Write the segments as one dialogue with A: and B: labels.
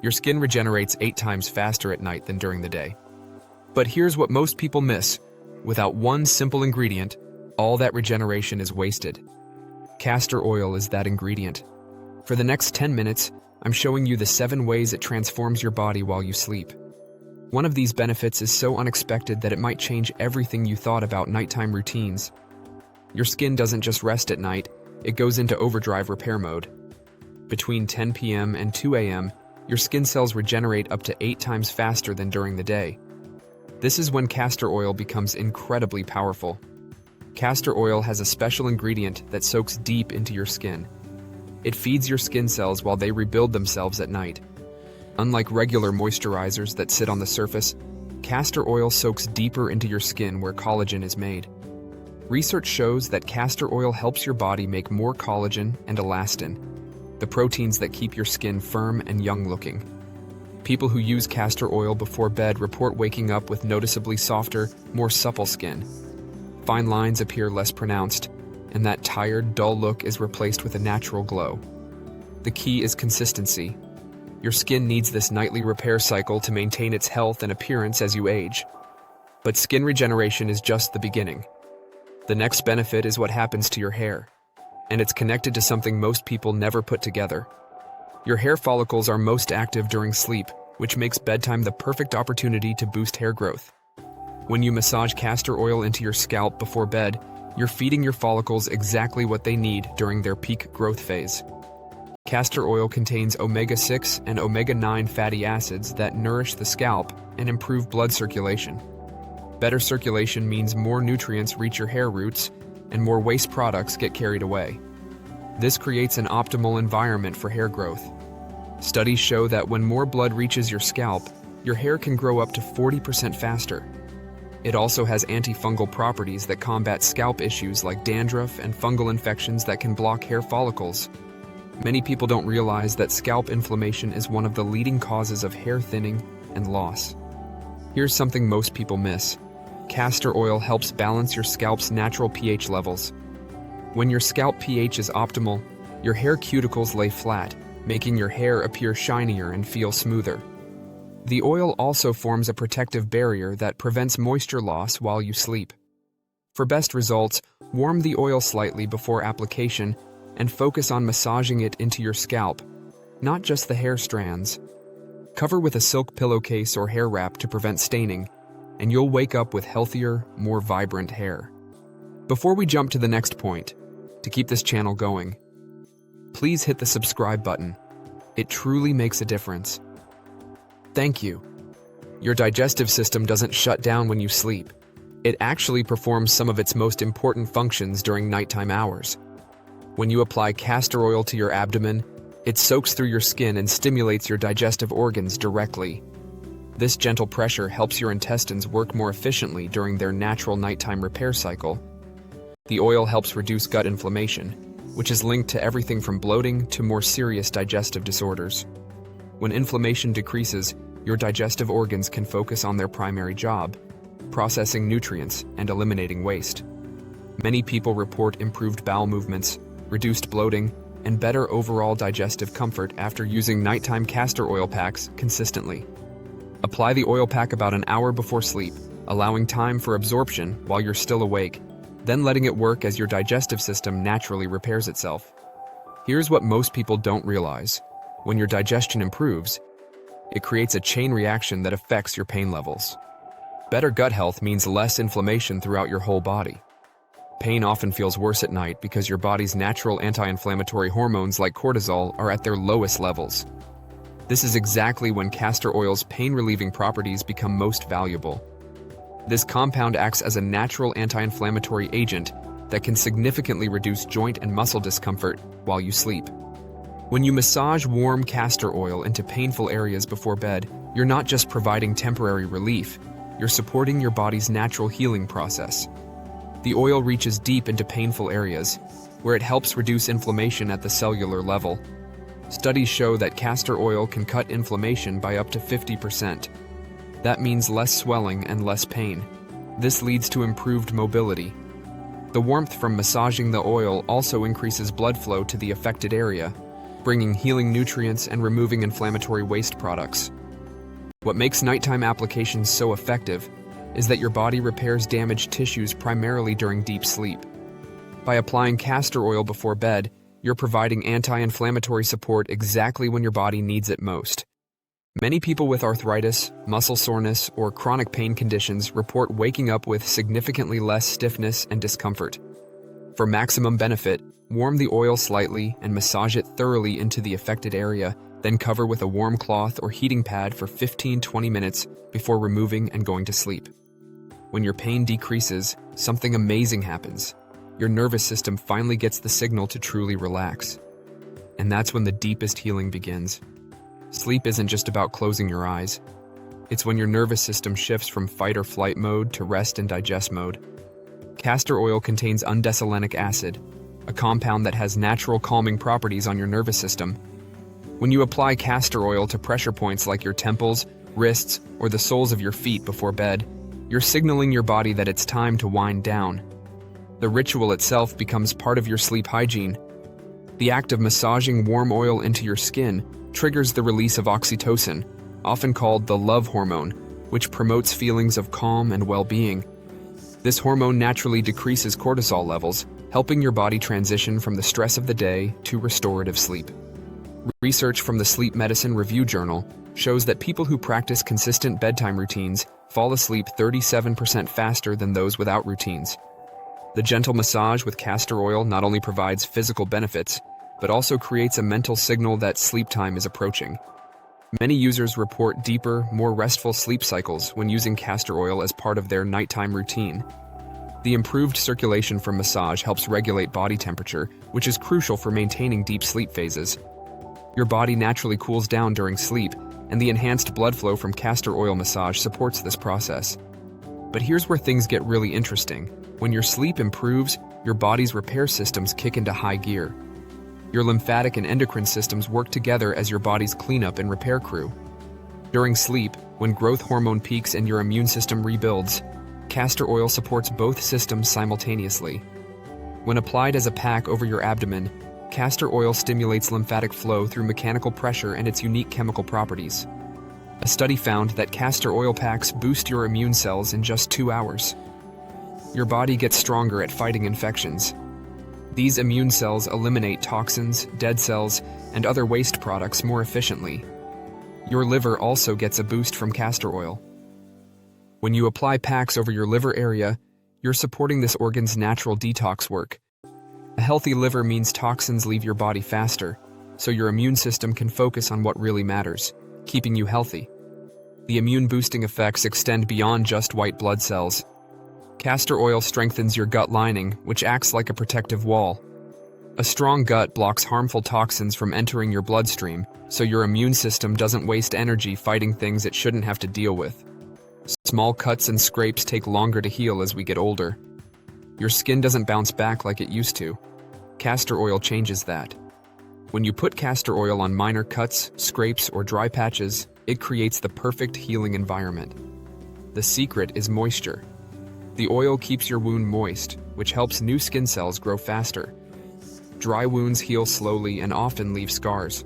A: Your skin regenerates 8 times faster at night than during the day. But here's what most people miss. Without one simple ingredient, all that regeneration is wasted. Castor oil is that ingredient. For the next 10 minutes, I'm showing you the 7 ways it transforms your body while you sleep. One of these benefits is so unexpected that it might change everything you thought about nighttime routines. Your skin doesn't just rest at night, it goes into overdrive repair mode. Between 10 p.m. and 2 a.m., your skin cells regenerate up to 8 times faster than during the day. This is when castor oil becomes incredibly powerful. Castor oil has a special ingredient that soaks deep into your skin. It feeds your skin cells while they rebuild themselves at night. Unlike regular moisturizers that sit on the surface, castor oil soaks deeper into your skin where collagen is made. Research shows that castor oil helps your body make more collagen and elastin, the proteins that keep your skin firm and young-looking. People who use castor oil before bed report waking up with noticeably softer, more supple skin. Fine lines appear less pronounced, and that tired, dull look is replaced with a natural glow. The key is consistency. Your skin needs this nightly repair cycle to maintain its health and appearance as you age. But skin regeneration is just the beginning. The next benefit is what happens to your hair. And it's connected to something most people never put together. Your hair follicles are most active during sleep, which makes bedtime the perfect opportunity to boost hair growth. When you massage castor oil into your scalp before bed, you're feeding your follicles exactly what they need during their peak growth phase. Castor oil contains omega-6 and omega-9 fatty acids that nourish the scalp and improve blood circulation. Better circulation means more nutrients reach your hair roots, and more waste products get carried away. This creates an optimal environment for hair growth. Studies show that when more blood reaches your scalp, your hair can grow up to 40% faster. It also has antifungal properties that combat scalp issues like dandruff and fungal infections that can block hair follicles. Many people don't realize that scalp inflammation is one of the leading causes of hair thinning and loss. Here's something most people miss. Castor oil helps balance your scalp's natural pH levels. When your scalp pH is optimal, your hair cuticles lay flat, making your hair appear shinier and feel smoother. The oil also forms a protective barrier that prevents moisture loss while you sleep. For best results, warm the oil slightly before application and focus on massaging it into your scalp, not just the hair strands. Cover with a silk pillowcase or hair wrap to prevent staining, and you'll wake up with healthier, more vibrant hair. Before we jump to the next point, to keep this channel going, please hit the subscribe button. It truly makes a difference. Thank you. Your digestive system doesn't shut down when you sleep. It actually performs some of its most important functions during nighttime hours. When you apply castor oil to your abdomen, it soaks through your skin and stimulates your digestive organs directly. This gentle pressure helps your intestines work more efficiently during their natural nighttime repair cycle. The oil helps reduce gut inflammation, which is linked to everything from bloating to more serious digestive disorders. When inflammation decreases, your digestive organs can focus on their primary job, processing nutrients and eliminating waste. Many people report improved bowel movements, reduced bloating, and better overall digestive comfort after using nighttime castor oil packs consistently. Apply the oil pack about an hour before sleep, allowing time for absorption while you're still awake, then letting it work as your digestive system naturally repairs itself. Here's what most people don't realize. When your digestion improves, it creates a chain reaction that affects your pain levels. Better gut health means less inflammation throughout your whole body. Pain often feels worse at night because your body's natural anti-inflammatory hormones like cortisol are at their lowest levels. This is exactly when castor oil's pain-relieving properties become most valuable. This compound acts as a natural anti-inflammatory agent that can significantly reduce joint and muscle discomfort while you sleep. When you massage warm castor oil into painful areas before bed, you're not just providing temporary relief, you're supporting your body's natural healing process. The oil reaches deep into painful areas, where it helps reduce inflammation at the cellular level. Studies show that castor oil can cut inflammation by up to 50%. That means less swelling and less pain. This leads to improved mobility. The warmth from massaging the oil also increases blood flow to the affected area, bringing healing nutrients and removing inflammatory waste products. What makes nighttime applications so effective is that your body repairs damaged tissues primarily during deep sleep. By applying castor oil before bed, you're providing anti-inflammatory support exactly when your body needs it most. Many people with arthritis, muscle soreness, or chronic pain conditions report waking up with significantly less stiffness and discomfort. For maximum benefit, warm the oil slightly and massage it thoroughly into the affected area, then cover with a warm cloth or heating pad for 15-20 minutes before removing and going to sleep. When your pain decreases, something amazing happens. Your nervous system finally gets the signal to truly relax. And that's when the deepest healing begins. Sleep isn't just about closing your eyes. It's when your nervous system shifts from fight or flight mode to rest and digest mode. Castor oil contains undesolenic acid, a compound that has natural calming properties on your nervous system. When you apply castor oil to pressure points like your temples, wrists, or the soles of your feet before bed, you're signaling your body that it's time to wind down. The ritual itself becomes part of your sleep hygiene. The act of massaging warm oil into your skin triggers the release of oxytocin, often called the love hormone, which promotes feelings of calm and well-being. This hormone naturally decreases cortisol levels, helping your body transition from the stress of the day to restorative sleep. Research from the Sleep Medicine Review Journal shows that people who practice consistent bedtime routines fall asleep 37% faster than those without routines. The gentle massage with castor oil not only provides physical benefits, but also creates a mental signal that sleep time is approaching. Many users report deeper, more restful sleep cycles when using castor oil as part of their nighttime routine. The improved circulation from massage helps regulate body temperature, which is crucial for maintaining deep sleep phases. Your body naturally cools down during sleep, and the enhanced blood flow from castor oil massage supports this process. But here's where things get really interesting. When your sleep improves, your body's repair systems kick into high gear. Your lymphatic and endocrine systems work together as your body's cleanup and repair crew. During sleep, when growth hormone peaks and your immune system rebuilds, castor oil supports both systems simultaneously. When applied as a pack over your abdomen, castor oil stimulates lymphatic flow through mechanical pressure and its unique chemical properties. A study found that castor oil packs boost your immune cells in just 2 hours. Your body gets stronger at fighting infections. These immune cells eliminate toxins, dead cells, and other waste products more efficiently. Your liver also gets a boost from castor oil. When you apply packs over your liver area, you're supporting this organ's natural detox work. A healthy liver means toxins leave your body faster, so your immune system can focus on what really matters, keeping you healthy. The immune-boosting effects extend beyond just white blood cells. Castor oil strengthens your gut lining, which acts like a protective wall. A strong gut blocks harmful toxins from entering your bloodstream, so your immune system doesn't waste energy fighting things it shouldn't have to deal with. Small cuts and scrapes take longer to heal as we get older. Your skin doesn't bounce back like it used to. Castor oil changes that. When you put castor oil on minor cuts, scrapes, or dry patches, it creates the perfect healing environment. The secret is moisture. The oil keeps your wound moist, which helps new skin cells grow faster. Dry wounds heal slowly and often leave scars.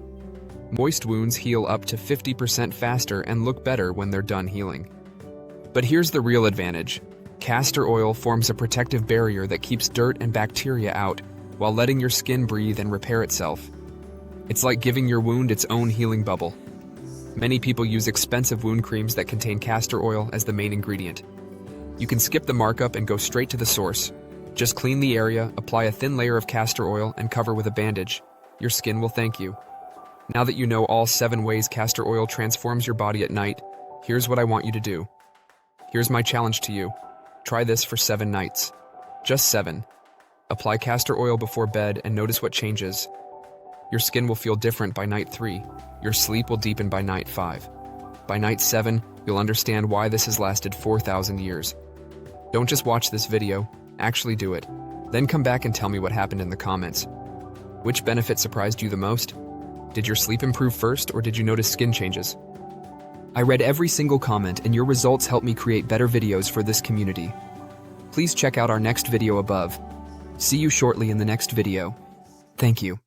A: Moist wounds heal up to 50% faster and look better when they're done healing. But here's the real advantage. Castor oil forms a protective barrier that keeps dirt and bacteria out while letting your skin breathe and repair itself. It's like giving your wound its own healing bubble. Many people use expensive wound creams that contain castor oil as the main ingredient. You can skip the markup and go straight to the source. Just clean the area, apply a thin layer of castor oil, and cover with a bandage. Your skin will thank you. Now that you know all 7 ways castor oil transforms your body at night, here's what I want you to do. Here's my challenge to you. Try this for 7 nights. Just 7. Apply castor oil before bed and notice what changes. Your skin will feel different by night 3. Your sleep will deepen by night 5. By night 7, you'll understand why this has lasted 4,000 years. Don't just watch this video, actually do it. Then come back and tell me what happened in the comments. Which benefit surprised you the most? Did your sleep improve first, or did you notice skin changes? I read every single comment, and your results help me create better videos for this community. Please check out our next video above. See you shortly in the next video. Thank you.